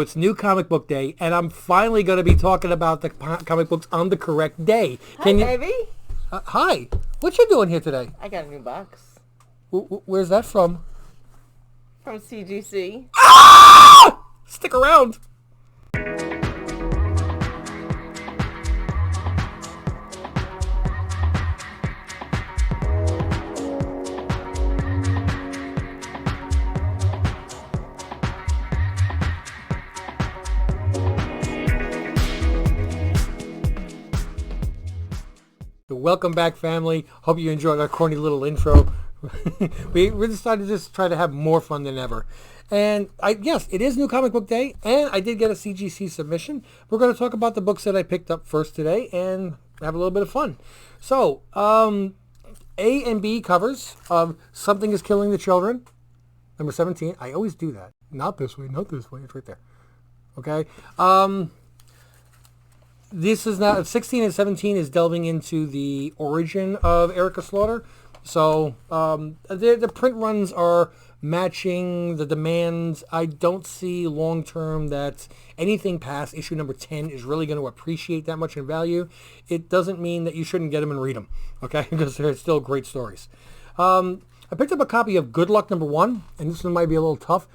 It's New Comic Book Day, and I'm finally going to be talking about the comic books on the correct day. Hi, baby. Hi. What you doing here today? I got a new box. Where's that from? From CGC. Ah! Stick around. Welcome back, family. Hope you enjoyed our corny little intro. we decided to just try to have more fun than ever. And yes, it is New Comic Book Day, and I did get a CGC submission. We're going to talk about the books that I picked up first today and have a little bit of fun. So, A and B covers of Something is Killing the Children, number 17. I always do that. Not this way, not this way. It's right there. Okay. This is now 16 and 17 is delving into the origin of Erica Slaughter. So the print runs are matching the demands. I don't see long term that anything past issue number 10 is really going to appreciate that much in value. It doesn't mean that you shouldn't get them and read them, okay? Because they're still great stories. I picked up a copy of Good Luck number 1, and this one might be a little tough.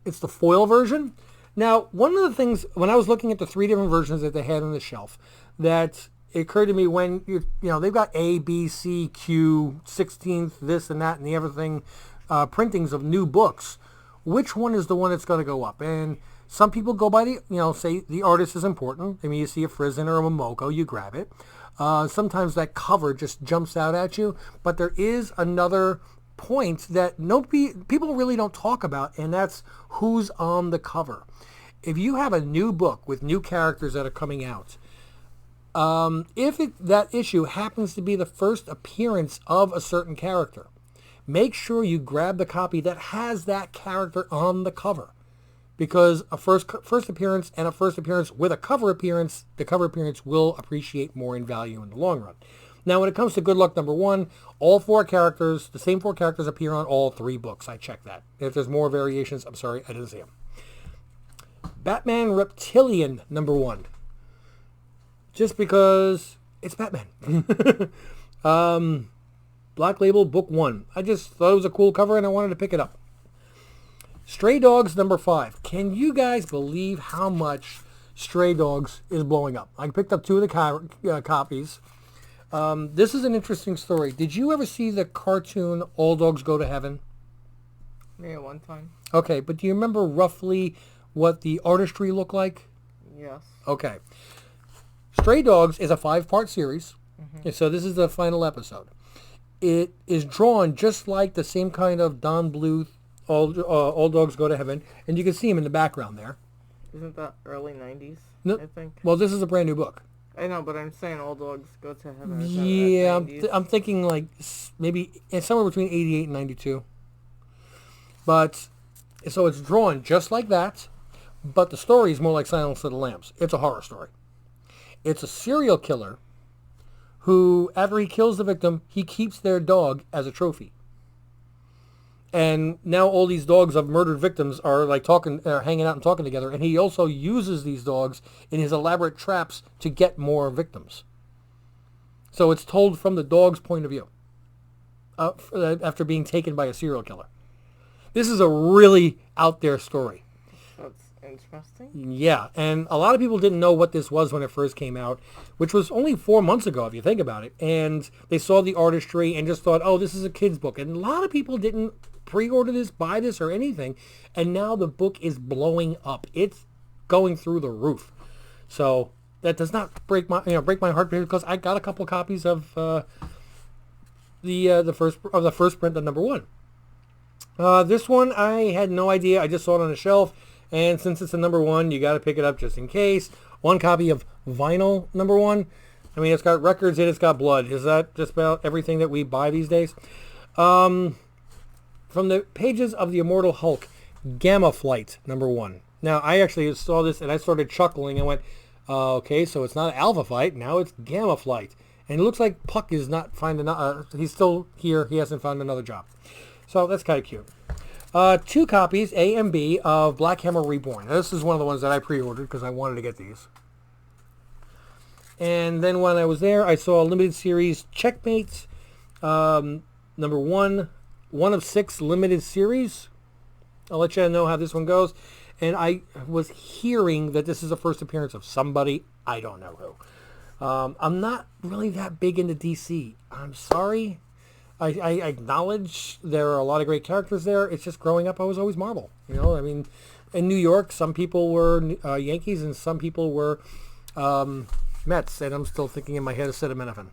It's the foil version. Now, one of the things, when I was looking at the 3 different versions that they had on the shelf, that it occurred to me when, they've got A, B, C, Q, 16th, this and that, and the everything, printings of new books, which one is the one that's going to go up? And some people go by the, say the artist is important. I mean, you see a Frizen or a Momoko, you grab it. Sometimes that cover just jumps out at you, but there is another point that people really don't talk about, and that's who's on the cover. If you have a new book with new characters that are coming out, if that issue happens to be the first appearance of a certain character, make sure you grab the copy that has that character on the cover, because a first appearance and a first appearance with a cover appearance, the cover appearance will appreciate more in value in the long run. Now, when it comes to Good Luck number 1, all 4 characters, the same 4 characters appear on all 3 books. I checked that. If there's more variations, I'm sorry, I didn't see them. Batman Reptilian number 1. Just because it's Batman. Black Label book 1. I just thought it was a cool cover and I wanted to pick it up. Stray Dogs number 5. Can you guys believe how much Stray Dogs is blowing up? I picked up 2 of the copies. This is an interesting story. Did you ever see the cartoon All Dogs Go to Heaven? Yeah, one time. Okay, but do you remember roughly what the artistry looked like? Yes. Okay. Stray Dogs is a 5-part series, and so this is the final episode. It is drawn just like the same kind of Don Bluth, All Dogs Go to Heaven, and you can see him in the background there. Isn't that early 90s, No, I think? well, this is a brand new book. I know, but I'm saying All Dogs Go to Heaven. Yeah, I'm thinking like maybe somewhere between 88 and 92. But, so it's drawn just like that, but the story is more like Silence of the Lambs. It's a horror story. It's a serial killer who, after he kills the victim, he keeps their dog as a trophy. And now all these dogs of murdered victims are like hanging out and talking together, and he also uses these dogs in his elaborate traps to get more victims. So it's told from the dog's point of view after being taken by a serial killer. This is a really out there story. That's interesting. Yeah, and a lot of people didn't know what this was when it first came out, which was only 4 months ago, if you think about it. And they saw the artistry and just thought, oh, this is a kid's book. And a lot of people didn't pre-order this, buy this, or anything. And now the book is blowing up. It's going through the roof. So that does not break my heart, because I got a couple copies of the first print of number 1. This one, I had no idea. I just saw it on the shelf. And since it's a number 1, you got to pick it up just in case. 1 copy of Vinyl number 1. I mean, it's got records in it. It's got blood. Is that just about everything that we buy these days? From the pages of the Immortal Hulk, Gamma Flight number 1. Now, I actually saw this and I started chuckling. I went, okay, so it's not Alpha Flight. Now it's Gamma Flight. And it looks like Puck is not finding... he's still here. He hasn't found another job. So that's kind of cute. 2 copies, A and B, of Black Hammer Reborn. Now, this is one of the ones that I pre-ordered because I wanted to get these. And then when I was there, I saw a limited series Checkmate, number 1 of 6 limited series. I'll let you know how this one goes. And I was hearing that this is the first appearance of somebody. I don't know who. I'm not really that big into DC. I'm sorry. I acknowledge there are a lot of great characters there. It's just growing up, I was always Marvel. You know, I mean, in New York, some people were Yankees and some people were Mets. And I'm still thinking in my head of acetaminophen.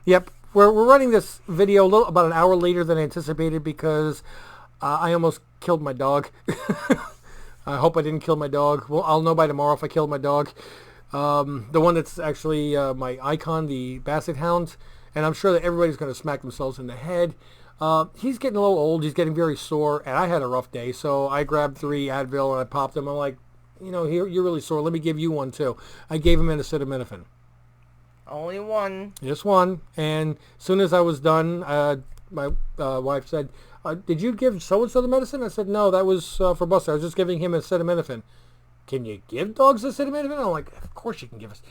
Yep. We're running this video about an hour later than I anticipated because I almost killed my dog. I hope I didn't kill my dog. Well, I'll know by tomorrow if I killed my dog. The one that's actually my icon, the Basset Hound. And I'm sure that everybody's going to smack themselves in the head. He's getting a little old. He's getting very sore. And I had a rough day. So I grabbed 3 Advil and I popped them. I'm like, you know, here, you're really sore. Let me give you one too. I gave him an acetaminophen. Only one. Just one. And as soon as I was done, my wife said, did you give so-and-so the medicine? I said, no, that was for Buster. I was just giving him acetaminophen. Can you give dogs acetaminophen? I'm like, of course you can give us.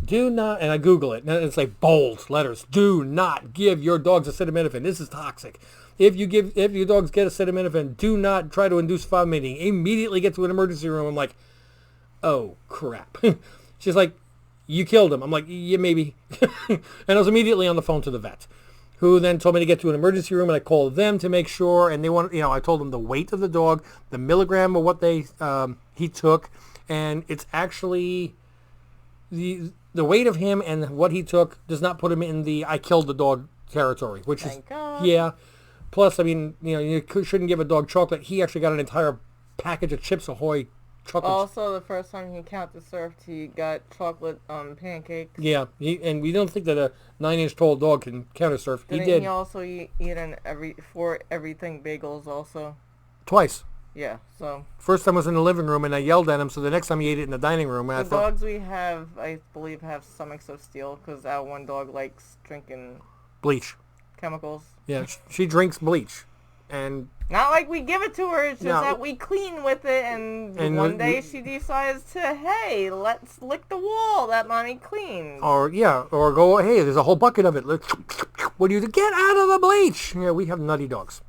Do not, and I Google it, and it's like bold letters. Do not give your dogs acetaminophen. This is toxic. If your dogs get acetaminophen, do not try to induce vomiting. Immediately get to an emergency room. I'm like, oh, crap. She's like, you killed him. I'm like, yeah, maybe. And I was immediately on the phone to the vet, who then told me to get to an emergency room, and I called them to make sure, and they want, you know, I told them the weight of the dog, the milligram of what he took, and it's actually the weight of him and what he took does not put him in the I killed the dog territory, which Thank is, God. yeah. Plus, I mean, you know, you shouldn't give a dog chocolate. He actually got an entire package of Chips Ahoy chocolate. Also, the first time he counter surfed, he got chocolate pancakes. Yeah, and we don't think that a 9-inch tall dog can counter surf. He did. He also eat four everything bagels also? Twice. Yeah, so. First time was in the living room, and I yelled at him, so the next time he ate it in the dining room. And The dogs we have, I believe, have stomachs of steel, because our one dog likes drinking bleach. chemicals. Yeah, she drinks bleach. And not like we give it to her, it's just No. that we clean with it, and one day she decides to, hey, let's lick the wall that mommy cleaned. Or go, hey, there's a whole bucket of it. What do you do? Get out of the bleach. Yeah, we have nutty dogs.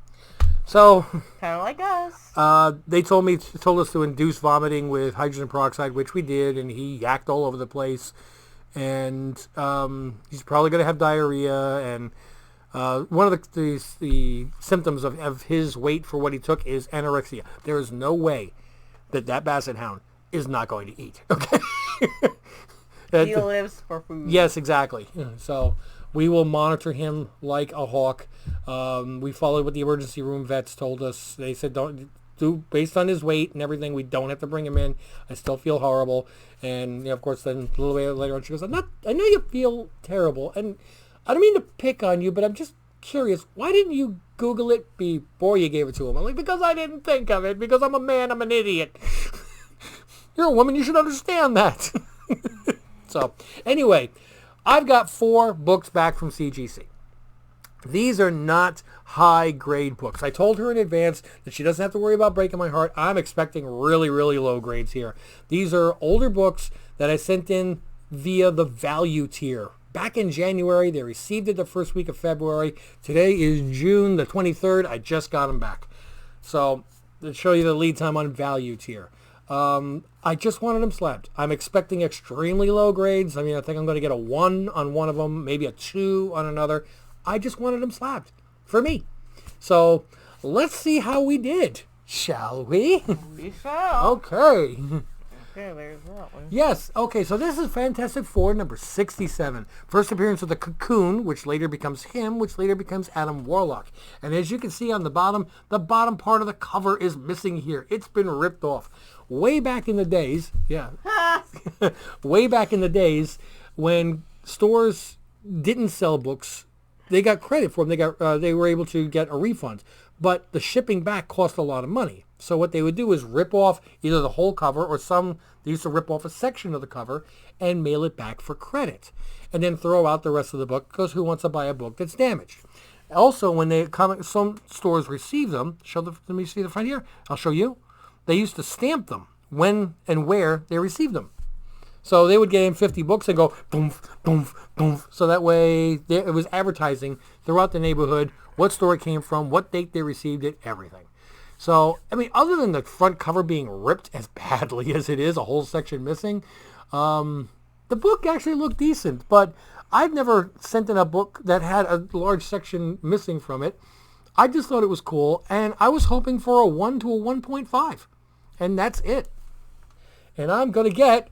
So Kind of like us. they told us to induce vomiting with hydrogen peroxide, which we did, and he yacked all over the place, and he's probably going to have diarrhea. And one of the symptoms of his weight for what he took is anorexia. There is no way that Basset Hound is not going to eat. Okay. He lives for food. Yes, exactly. So we will monitor him like a hawk. We followed what the emergency room vets told us. They said don't do based on his weight and everything. We don't have to bring him in. I still feel horrible. And you know, of course, then a little bit later on, she goes, I know you feel terrible, and I don't mean to pick on you, but I'm just curious. Why didn't you Google it before you gave it to him? I'm like, because I didn't think of it. Because I'm a man. I'm an idiot. You're a woman. You should understand that. So, anyway, I've got 4 books back from CGC. These are not high-grade books. I told her in advance that she doesn't have to worry about breaking my heart. I'm expecting really, really low grades here. These are older books that I sent in via the value tier. Back in January, they received it the first week of February. Today is June the 23rd. I just got them back. So, to show you the lead time on value tier. I just wanted them slabbed. I'm expecting extremely low grades. I mean, I think I'm going to get a 1 on one of them, maybe a 2 on another. I just wanted them slabbed for me. So let's see how we did, shall we? We shall. Okay. Okay, there's that one. Yes. Okay, so this is Fantastic Four number 67. First appearance of the Cocoon, which later becomes him, which later becomes Adam Warlock. And as you can see on the bottom part of the cover is missing here. It's been ripped off. Way back in the days, way back in the days when stores didn't sell books, they got credit for them. They were able to get a refund. But the shipping back cost a lot of money. So what they would do is rip off either the whole cover or they used to rip off a section of the cover and mail it back for credit. And then throw out the rest of the book because who wants to buy a book that's damaged? Also, when some stores receive them, let me see the front here. I'll show you. They used to stamp them when and where they received them. So they would get in 50 books and go boom, boom, boom. So that way it was advertising throughout the neighborhood what store it came from, what date they received it, everything. So, I mean, other than the front cover being ripped as badly as it is, a whole section missing, the book actually looked decent. But I've never sent in a book that had a large section missing from it. I just thought it was cool, and I was hoping for a 1 to a 1.5. And that's it. And I'm going to get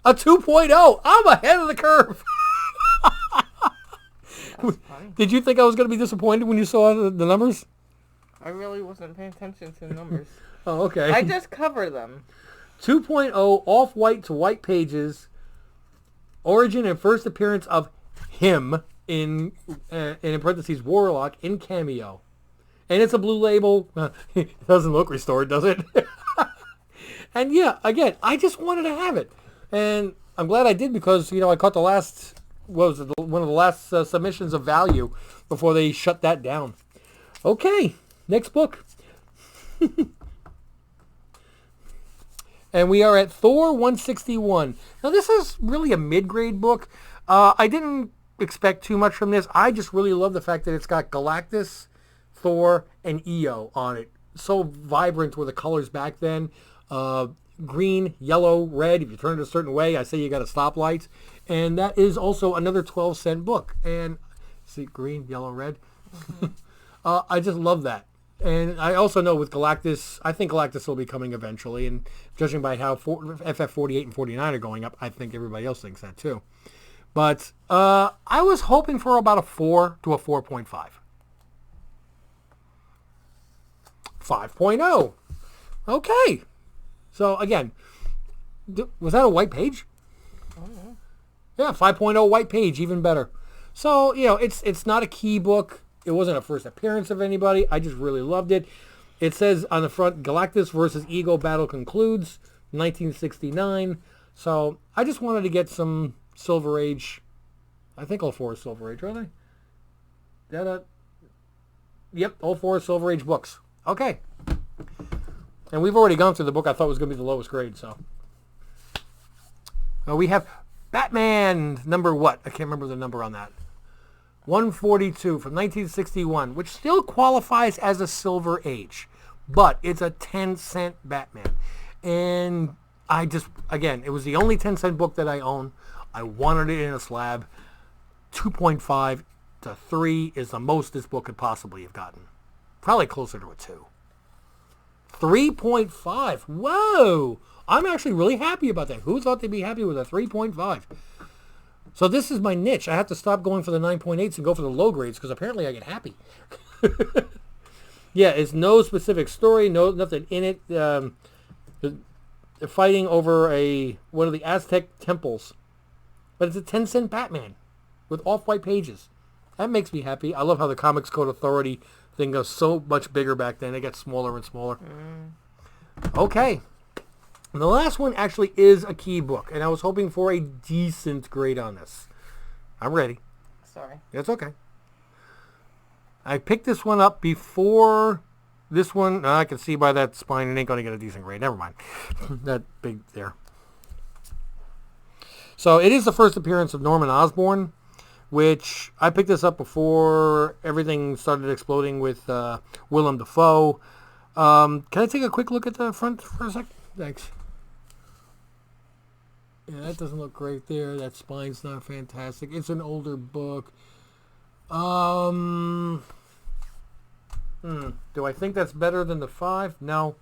a 2.0. I'm ahead of the curve. Did you think I was going to be disappointed when you saw the numbers? I really wasn't paying attention to the numbers. Oh, okay. I just cover them. 2.0 off-white to white pages. Origin and first appearance of him in parentheses Warlock in cameo. And it's a blue label. It doesn't look restored, does it? And yeah, again, I just wanted to have it. And I'm glad I did because, I caught the last, one of the last submissions of value before they shut that down. Okay, next book. And we are at Thor 161. Now, this is really a mid-grade book. I didn't expect too much from this. I just really love the fact that it's got Galactus, Thor, and Io on it. So vibrant were the colors back then. Green, yellow, red. If you turn it a certain way, I say you got a stoplight. And that is also another 12-cent book. And see, green, yellow, red. I just love that. And I also know with Galactus, I think Galactus will be coming eventually. And judging by how FF48 and 49 are going up, I think everybody else thinks that too. But I was hoping for about a 4 to a 4.5. 5.0. Okay. So, again, was that a white page? Oh, no. Yeah, 5.0 white page, even better. So, it's not a key book. It wasn't a first appearance of anybody. I just really loved it. It says on the front, Galactus versus Ego battle concludes, 1969. So, I just wanted to get some Silver Age. I think all four are Silver Age, are they? Yep, all four are Silver Age books. Okay. And we've already gone through the book I thought was going to be the lowest grade, so. We have Batman number what? I can't remember the number on that. 142 from 1961, which still qualifies as a Silver Age. But it's a 10-cent Batman. And I just, again, it was the only 10-cent book that I own. I wanted it in a slab. 2.5 to 3 is the most this book could possibly have gotten. Probably closer to a 2. 3.5. Whoa! I'm actually really happy about that. Who thought they'd be happy with a 3.5? So this is my niche. I have to stop going for the 9.8s and go for the low grades because apparently I get happy. Yeah, it's no specific story, nothing in it. They're fighting over one of the Aztec temples. But it's a 10-cent Batman with off-white pages. That makes me happy. I love how the Comics Code Authority thing goes so much bigger back then. It gets smaller and smaller. Okay. And the last one actually is a key book, and I was hoping for a decent grade on this. I'm ready. Sorry. It's okay. I picked this one up before this one. I can see by that spine it ain't going to get a decent grade. Never mind. That big there. So it is the first appearance of Norman Osborn, which I picked this up before everything started exploding with Willem Dafoe. Can I take a quick look at the front for a sec? Thanks. Yeah, that doesn't look great there. That spine's not fantastic. It's an older book. Do I think that's better than the 5? No.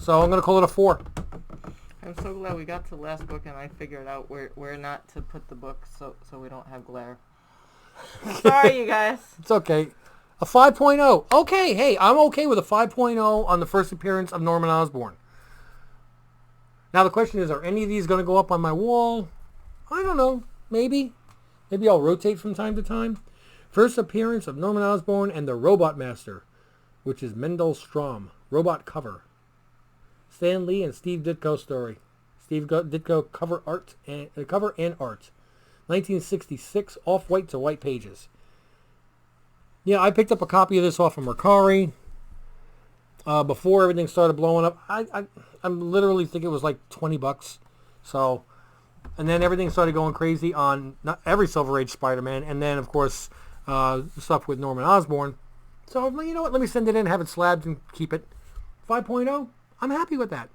So I'm going to call it a 4. I'm so glad we got to the last book and I figured out where not to put the book so we don't have glare. Sorry, you guys. It's okay. A 5.0. Okay, hey, I'm okay with a 5.0 on the first appearance of Norman Osborn. Now the question is, are any of these going to go up on my wall? I don't know. Maybe. Maybe I'll rotate from time to time. First appearance of Norman Osborn and the Robot Master, which is Mendel Strom. Robot cover. Stan Lee and Steve Ditko story. Steve Ditko cover and art. 1966, off-white to white pages. Yeah, I picked up a copy of this off of Mercari before everything started blowing up. I'm literally think it was like $20. So, and then everything started going crazy on not every Silver Age Spider-Man, and then of course stuff with Norman Osborn. So you know what? Let me send it in, have it slabbed, and keep it 5.0. I'm happy with that.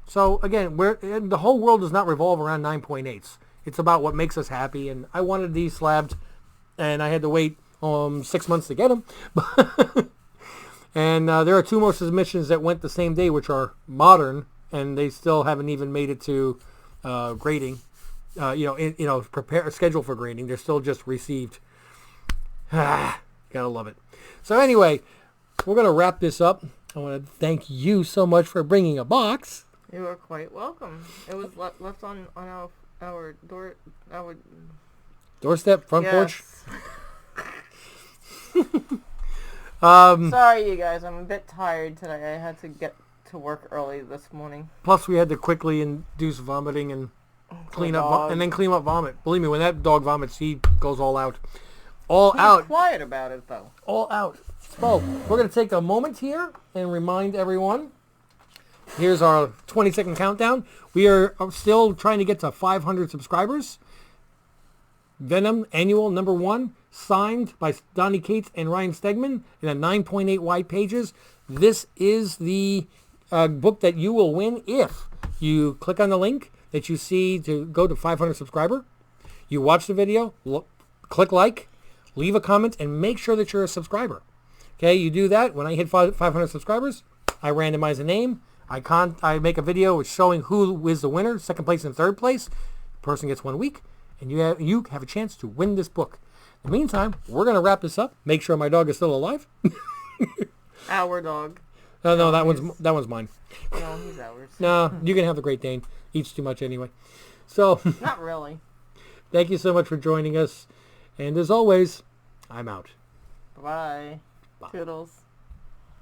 So again, the whole world does not revolve around 9.8s. It's about what makes us happy, and I wanted these slabbed, and I had to wait 6 months to get them. And there are 2 more submissions that went the same day, which are modern, and they still haven't even made it to grading. Prepare schedule for grading. They're still just received. Gotta love it. So anyway, we're gonna wrap this up. I want to thank you so much for bringing a box. You are quite welcome. It was left on our doorstep, front porch. Sorry, you guys. I'm a bit tired today. I had to get to work early this morning. Plus, we had to quickly induce vomiting and clean up vomit. Believe me, when that dog vomits, he goes all out. He's out. Quiet about it, though. All out. So, we're going to take a moment here and remind everyone. Here's our 20-second countdown. We are still trying to get to 500 subscribers. Venom Annual #1, signed by Donny Cates and Ryan Stegman in a 9.8 wide pages. This is the book that you will win if you click on the link that you see to go to 500 subscriber. You watch the video, click like, leave a comment, and make sure that you're a subscriber. Okay, you do that. When I hit 500 subscribers, I randomize a name. I make a video showing who is the winner, second place and third place. The person gets 1 week, and you have a chance to win this book. In the meantime, we're going to wrap this up. Make sure my dog is still alive. Our dog. No, that one's mine. No, he's ours. No, you can have the Great Dane. Eats too much anyway. So not really. Thank you so much for joining us. And as always, I'm out. Bye. Toodles.